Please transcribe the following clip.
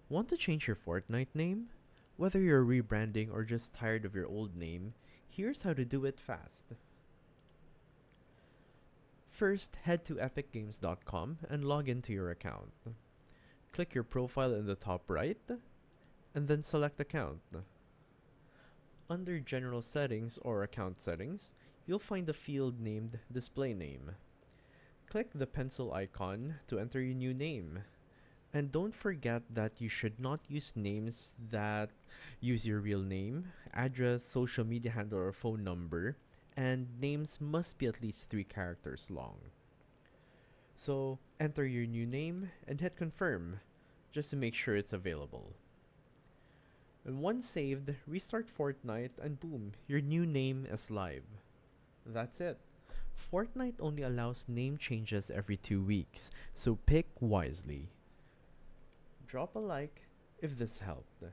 Want to change your Fortnite name? Whether you're rebranding or just tired of your old name, here's how to do it fast. First, head to epicgames.com and log into your account. Click your profile in the top right, and then select Account. Under General Settings or Account Settings, you'll find a field named Display Name. Click the pencil icon to enter your new name. And don't forget that you should not use names that use your real name, address, social media handle, or phone number, and names must be at least 3 characters long. So enter your new name and hit confirm, just to make sure it's available. And once saved, restart Fortnite and boom, your new name is live. That's it. Fortnite only allows name changes every 2 weeks, so pick wisely. Drop a like if this helped.